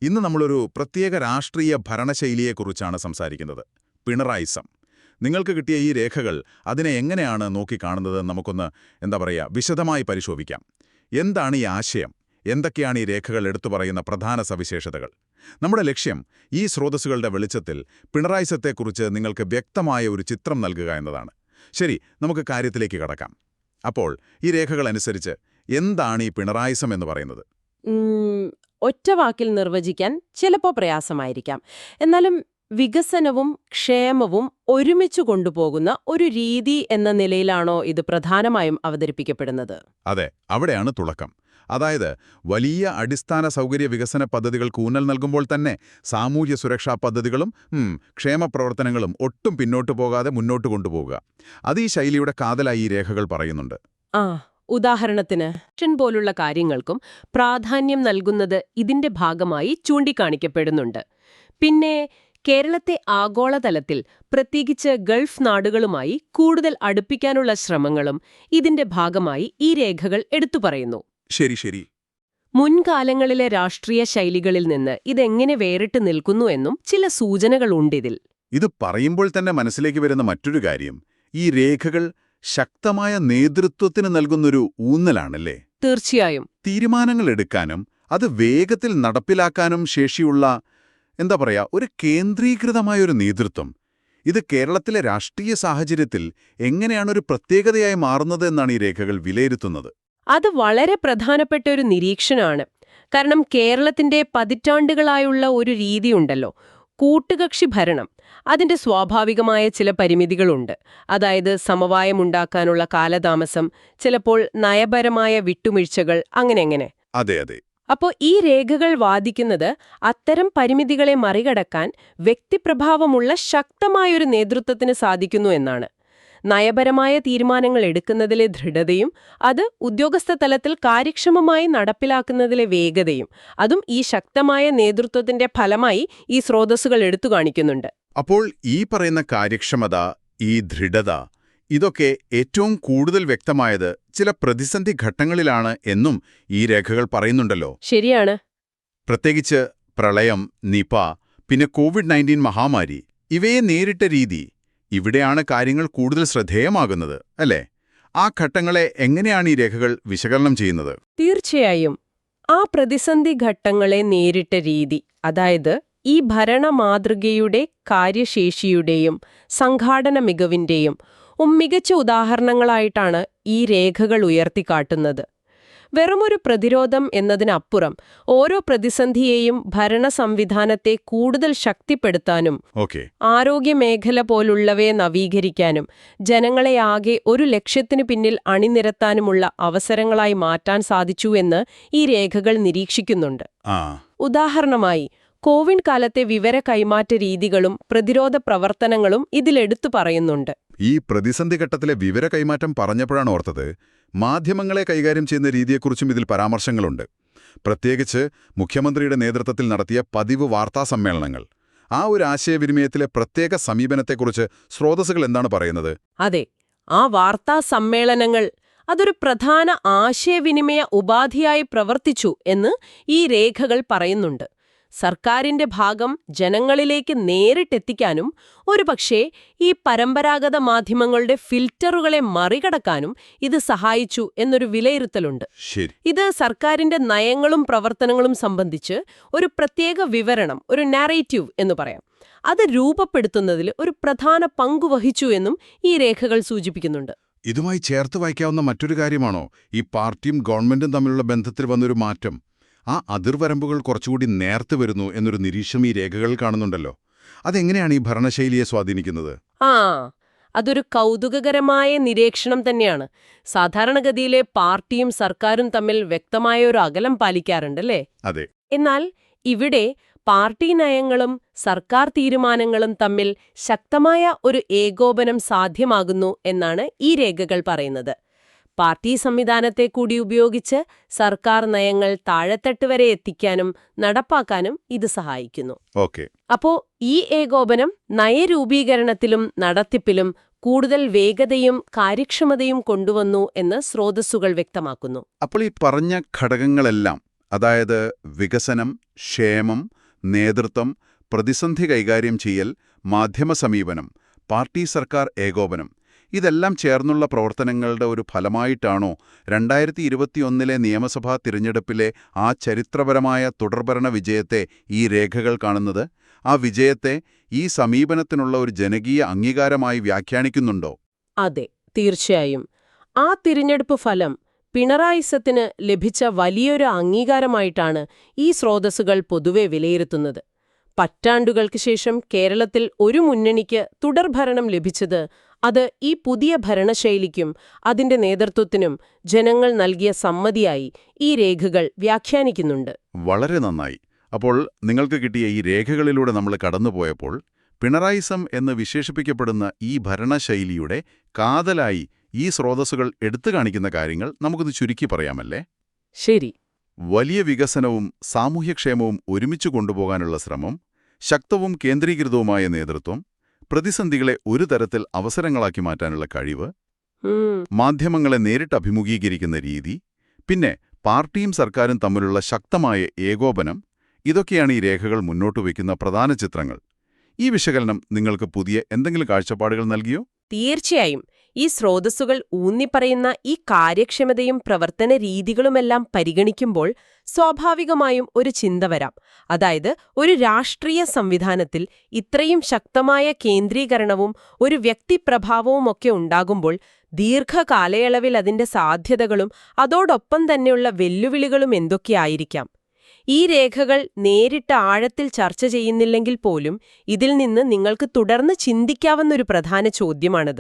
ഇന്ന് നമ്മളൊരു പ്രത്യേക രാഷ്ട്രീയ ഭരണശൈലിയെക്കുറിച്ചാണ് സംസാരിക്കുന്നത്. പിണറായിസം. നിങ്ങൾക്ക് കിട്ടിയ ഈ രേഖകൾ അതിനെ എങ്ങനെയാണ് നോക്കിക്കാണുന്നത് നമുക്കൊന്ന് വിശദമായി പരിശോധിക്കാം. എന്താണ് ഈ ആശയം? എന്തൊക്കെയാണ് ഈ രേഖകൾ എടുത്തു പറയുന്ന പ്രധാന സവിശേഷതകൾ? നമ്മുടെ ലക്ഷ്യം ഈ സ്രോതസ്സുകളുടെ വെളിച്ചത്തിൽ പിണറായിസത്തെക്കുറിച്ച് നിങ്ങൾക്ക് വ്യക്തമായ ഒരു ചിത്രം നൽകുക എന്നതാണ്. ശരി, നമുക്ക് കാര്യത്തിലേക്ക് കടക്കാം. അപ്പോൾ ഈ രേഖകൾ അനുസരിച്ച് എന്താണ് ഈ പിണറായിസം എന്ന് പറയുന്നത്? ഒറ്റ വാക്കിൽ നിർവചിക്കാൻ ചിലപ്പോൾ പ്രയാസമായിരിക്കാം. എന്നാലും വികസനവും ക്ഷേമവും ഒരുമിച്ചു കൊണ്ടുപോകുന്ന ഒരു രീതി എന്ന നിലയിലാണോ ഇത് പ്രധാനമായും അവതരിപ്പിക്കപ്പെടുന്നത്? അതെ, അവിടെയാണ് തുടക്കം. അതായത് വലിയ അടിസ്ഥാന സൗകര്യ വികസന പദ്ധതികൾക്ക് ഊന്നൽ നൽകുമ്പോൾ തന്നെ സാമൂഹ്യ സുരക്ഷാ പദ്ധതികളും ക്ഷേമപ്രവർത്തനങ്ങളും ഒട്ടും പിന്നോട്ടു പോകാതെ മുന്നോട്ട് കൊണ്ടുപോകുക. അത് ഈ ശൈലിയുടെ കാതലായി ഈ രേഖകൾ പറയുന്നുണ്ട്. ഉദാഹരണത്തിന് ഷൻ പോലുള്ള കാര്യങ്ങൾക്കും പ്രാധാന്യം നൽകുന്നത് ഇതിന്റെ ഭാഗമായി ചൂണ്ടിക്കാണിക്കപ്പെടുന്നുണ്ട്. പിന്നെ കേരളത്തെ ആഗോളതലത്തിൽ പ്രത്യേകിച്ച് ഗൾഫ് നാടുകളുമായി കൂടുതൽ അടുപ്പിക്കാനുള്ള ശ്രമങ്ങളും ഇതിന്റെ ഭാഗമായി ഈ രേഖകൾ എടുത്തുപറയുന്നു. ശരി. മുൻകാലങ്ങളിലെ രാഷ്ട്രീയ ശൈലികളിൽ നിന്ന് ഇതെങ്ങനെ വേറിട്ട് നിൽക്കുന്നു എന്നും ചില സൂചനകളുണ്ടിതിൽ. ഇത് പറയുമ്പോൾ തന്നെ മനസ്സിലേക്ക് വരുന്ന മറ്റൊരു കാര്യം, ഈ രേഖകൾ ശക്തമായ നേതൃത്വത്തിന് നൽകുന്നൊരു ഊന്നലാണല്ലേ? തീർച്ചയായും. തീരുമാനങ്ങൾ എടുക്കാനും അത് വേഗത്തിൽ നടപ്പിലാക്കാനും ശേഷിയുള്ള ഒരു കേന്ദ്രീകൃതമായൊരു നേതൃത്വം. ഇത് കേരളത്തിലെ രാഷ്ട്രീയ സാഹചര്യത്തിൽ എങ്ങനെയാണ് ഒരു പ്രത്യേകതയായി മാറുന്നത് എന്നാണ് ഈ രേഖകൾ വിലയിരുത്തുന്നത്. അത് വളരെ പ്രധാനപ്പെട്ട ഒരു നിരീക്ഷണമാണ്. കാരണം കേരളത്തിന്റെ പതിറ്റാണ്ടുകളായുള്ള ഒരു രീതിയുണ്ടല്ലോ, കൂട്ടുകക്ഷി ഭരണം. അതിന്റെ സ്വാഭാവികമായ ചില പരിമിതികളുണ്ട്. അതായത് സമവായമുണ്ടാക്കാനുള്ള കാലതാമസം, ചിലപ്പോൾ നയപരമായ വിട്ടുവീഴ്ചകൾ, അങ്ങനെ. അതെ. അപ്പോൾ ഈ രേഖകൾ വാദിക്കുന്നത് അത്തരം പരിമിതികളെ മറികടക്കാൻ വ്യക്തിപ്രഭാവമുള്ള ശക്തമായൊരു നേതൃത്വത്തിന് സാധിക്കുന്നു എന്നാണ്. നയപരമായ തീരുമാനങ്ങൾ എടുക്കുന്നതിലെ ദൃഢതയും അത് ഉദ്യോഗസ്ഥ തലത്തിൽ കാര്യക്ഷമമായി നടപ്പിലാക്കുന്നതിലെ വേഗതയും അതും ഈ ശക്തമായ നേതൃത്വത്തിന്റെ ഫലമായി ഈ സ്രോതസ്സുകൾ എടുത്തു കാണിക്കുന്നുണ്ട്. അപ്പോൾ ഈ പറയുന്ന കാര്യക്ഷമത, ഈ ദൃഢത, ഇതൊക്കെ ഏറ്റവും കൂടുതൽ വ്യക്തമായത് ചില പ്രതിസന്ധി ഘട്ടങ്ങളിലാണ് എന്നും ഈ രേഖകൾ പറയുന്നുണ്ടല്ലോ. ശരിയാണ്. പ്രത്യേകിച്ച് പ്രളയം, നിപ, പിന്നെ കോവിഡ്-19 മഹാമാരി, ഇവയെ നേരിട്ട രീതി, ഇവിടെയാണ് കാര്യങ്ങൾ കൂടുതൽ ശ്രദ്ധേയമാകുന്നത്, അല്ലേ? ആ ഘട്ടങ്ങളെ എങ്ങനെയാണ് ഈ രേഖകൾ വിശകലനം ചെയ്യുന്നത്? തീർച്ചയായും. ആ പ്രതിസന്ധി ഘട്ടങ്ങളെ നേരിട്ട രീതി, അതായത് ഈ ഭരണമാതൃകയുടെ കാര്യശേഷിയുടെയും സംഘാടന മികവിന്റെയും മികച്ച ഉദാഹരണങ്ങളായിട്ടാണ് ഈ രേഖകൾ ഉയർത്തിക്കാട്ടുന്നത്. വെറുമൊരു പ്രതിരോധം എന്നതിനപ്പുറം ഓരോ പ്രതിസന്ധിയെയും ഭരണ സംവിധാനത്തെ കൂടുതൽ ശക്തിപ്പെടുത്താനും ആരോഗ്യമേഖല പോലുള്ളവയെ നവീകരിക്കാനും ജനങ്ങളെ ആകെ ഒരു ലക്ഷ്യത്തിനു പിന്നിൽ അണിനിരത്താനുമുള്ള അവസരങ്ങളായി മാറ്റാൻ സാധിച്ചു എന്ന് ഈ രേഖകൾ നിരീക്ഷിക്കുന്നുണ്ട്. ഉദാഹരണമായി കോവിഡ് കാലത്തെ വിവര കൈമാറ്റ രീതികളും പ്രതിരോധ പ്രവർത്തനങ്ങളും ഇതിലെടുത്തു പറയുന്നുണ്ട്. ഈ പ്രതിസന്ധി ഘട്ടത്തിലെ വിവര കൈമാറ്റം പറഞ്ഞപ്പോഴാണ് ഓർത്തത്, മാധ്യമങ്ങളെ കൈകാര്യം ചെയ്യുന്ന രീതിയെക്കുറിച്ചും ഇതിൽ പരാമർശങ്ങളുണ്ട്. പ്രത്യേകിച്ച് മുഖ്യമന്ത്രിയുടെ നേതൃത്വത്തിൽ നടത്തിയ പതിവ് വാർത്താ സമ്മേളനങ്ങൾ. ആ ഒരു ആശയവിനിമയത്തിലെ പ്രത്യേക സമീപനത്തെക്കുറിച്ച് സ്രോതസ്സുകൾ എന്താണ് പറയുന്നത്? അതെ, ആ വാർത്താ സമ്മേളനങ്ങൾ അതൊരു പ്രധാന ആശയവിനിമയ ഉപാധിയായി പ്രവർത്തിച്ചു എന്ന് ഈ രേഖകൾ പറയുന്നുണ്ട്. സർക്കാരിന്റെ ഭാഗം ജനങ്ങളിലേക്ക് നേരിട്ടെത്തിക്കാനും ഒരുപക്ഷേ ഈ പരമ്പരാഗത മാധ്യമങ്ങളുടെ ഫിൽറ്ററുകളെ മറികടക്കാനും ഇത് സഹായിച്ചു എന്നൊരു വിലയിരുത്തലുണ്ട്. ഇത് സർക്കാരിന്റെ നയങ്ങളും പ്രവർത്തനങ്ങളും സംബന്ധിച്ച് ഒരു പ്രത്യേക വിവരണം, ഒരു നാരേറ്റീവ് എന്ന് പറയാം, അത് രൂപപ്പെടുത്തുന്നതിൽ ഒരു പ്രധാന പങ്കുവഹിച്ചു എന്നും ഈ രേഖകൾ സൂചിപ്പിക്കുന്നുണ്ട്. ഇതുമായി ചേർത്ത് വായിക്കാവുന്ന മറ്റൊരു കാര്യമാണോ ഈ പാർട്ടിയും ഗവൺമെന്റും തമ്മിലുള്ള ബന്ധത്തിൽ വന്നൊരു മാറ്റം? ആ അതിർവരമ്പുകൾ കുറച്ചുകൂടി നേർത്തു വരുന്നു എന്നൊരു നിരീക്ഷണം ഈ രേഖകൾ കാണുന്നുണ്ടല്ലോ. അതെങ്ങനെയാണ് ഈ ഭരണശൈലിയെ സ്വാധീനിക്കുന്നത്? അതൊരു കൗതുകകരമായ നിരീക്ഷണം തന്നെയാണ്. സാധാരണഗതിയിലെ പാർട്ടിയും സർക്കാരും തമ്മിൽ വ്യക്തമായ ഒരു അകലം പാലിക്കാറുണ്ടല്ലേ? അതെ. എന്നാൽ ഇവിടെ പാർട്ടി നയങ്ങളും സർക്കാർ തീരുമാനങ്ങളും തമ്മിൽ ശക്തമായ ഒരു ഏകോപനം സാധ്യമാകുന്നു എന്നാണ് ഈ രേഖകൾ പറയുന്നത്. പാർട്ടി സംവിധാനത്തെ കൂടി ഉപയോഗിച്ച് സർക്കാർ നയങ്ങൾ താഴെത്തട്ട് വരെ എത്തിക്കാനും നടപ്പാക്കാനും ഇത് സഹായിക്കുന്നു. അപ്പോ ഈ ഏകോപനം നയരൂപീകരണത്തിലും നടത്തിപ്പിലും കൂടുതൽ വേഗതയും കാര്യക്ഷമതയും കൊണ്ടുവന്നു എന്ന് സ്രോതസ്സുകൾ വ്യക്തമാക്കുന്നു. അപ്പോൾ ഈ പറഞ്ഞ ഘടകങ്ങളെല്ലാം അതായത് വികസനം, ക്ഷേമം, നേതൃത്വം, പ്രതിസന്ധി കൈകാര്യം ചെയ്യൽ, മാധ്യമ സമീപനം, പാർട്ടി സർക്കാർ ഏകോപനം, ഇതെല്ലാം ചേർന്നുള്ള പ്രവർത്തനങ്ങളുടെ ഒരു ഫലമായിട്ടാണോ 2021 നിയമസഭാ തിരഞ്ഞെടുപ്പിലെ ആ ചരിത്രപരമായ തുടർഭരണ വിജയത്തെ ഈ രേഖകൾ കാണുന്നത്? ആ വിജയത്തെ ഈ സമീപനത്തിനുള്ള ഒരു ജനകീയ അംഗീകാരമായി വ്യാഖ്യാനിക്കുന്നുണ്ടോ? അതെ, തീർച്ചയായും. ആ തിരഞ്ഞെടുപ്പ് ഫലം പിണറായിസത്തിന് ലഭിച്ച വലിയൊരു അംഗീകാരമായിട്ടാണ് ഈ സ്രോതസ്സുകൾ പൊതുവെ വിലയിരുത്തുന്നത്. പറ്റാണ്ടുകൾക്ക് ശേഷം കേരളത്തിൽ ഒരു മുന്നണിക്ക് തുടർഭരണം ലഭിച്ചത് അത് ഈ പുതിയ ഭരണശൈലിക്കും അതിന്റെ നേതൃത്വത്തിനും ജനങ്ങൾ നൽകിയ സമ്മതിയായി ഈ രേഖകൾ വ്യാഖ്യാനിക്കുന്നുണ്ട്. വളരെ നന്നായി. അപ്പോൾ നിങ്ങൾക്ക് കിട്ടിയ ഈ രേഖകളിലൂടെ നമ്മൾ കടന്നുപോയപ്പോൾ പിണറായിസം എന്ന് വിശേഷിപ്പിക്കപ്പെടുന്ന ഈ ഭരണശൈലിയുടെ കാതലായി ഈ സ്രോതസ്സുകൾ എടുത്തു കാണിക്കുന്ന കാര്യങ്ങൾ നമുക്കൊന്ന് ചുരുക്കി പറയാമല്ലേ? ശരി. വലിയ വികസനവും സാമൂഹ്യക്ഷേമവും ഒരുമിച്ച് കൊണ്ടുപോകാനുള്ള ശ്രമം, ശക്തവും കേന്ദ്രീകൃതവുമായ നേതൃത്വം, പ്രതിസന്ധികളെ ഒരു തരത്തിൽ അവസരങ്ങളാക്കി മാറ്റാനുള്ള കഴിവ്, മാധ്യമങ്ങളെ നേരിട്ട് അഭിമുഖീകരിക്കുന്ന രീതി, പിന്നെ പാർട്ടിയും സർക്കാരും തമ്മിലുള്ള ശക്തമായ ഏകോപനം, ഇതൊക്കെയാണ് ഈ രേഖകൾ മുന്നോട്ട് വയ്ക്കുന്ന പ്രധാന ചിത്രങ്ങൾ. ഈ വിശകലനം നിങ്ങൾക്ക് പുതിയ എന്തെങ്കിലും കാഴ്ചപ്പാടുകൾ നൽകിയോ? തീർച്ചയായും. ഈ സ്രോതസ്സുകൾ ഊന്നിപ്പറയുന്ന ഈ കാര്യക്ഷമതയും പ്രവർത്തന രീതികളുമെല്ലാം പരിഗണിക്കുമ്പോൾ സ്വാഭാവികമായും ഒരു ചിന്ത വരാം. അതായത്, ഒരു രാഷ്ട്രീയ സംവിധാനത്തിൽ ഇത്രയും ശക്തമായ കേന്ദ്രീകരണവും ഒരു വ്യക്തിപ്രഭാവവുമൊക്കെ ഉണ്ടാകുമ്പോൾ ദീർഘകാലയളവിൽ അതിന്റെ സാധ്യതകളും അതോടൊപ്പം തന്നെയുള്ള വെല്ലുവിളികളും എന്തൊക്കെയായിരിക്കാം? ഈ രേഖകൾ നേരിട്ട് ആഴത്തിൽ ചർച്ച ചെയ്യുന്നില്ലെങ്കിൽ പോലും ഇതിൽ നിന്ന് നിങ്ങൾക്ക് തുടർന്ന് ചിന്തിക്കാവുന്നൊരു പ്രധാന ചോദ്യമാണത്.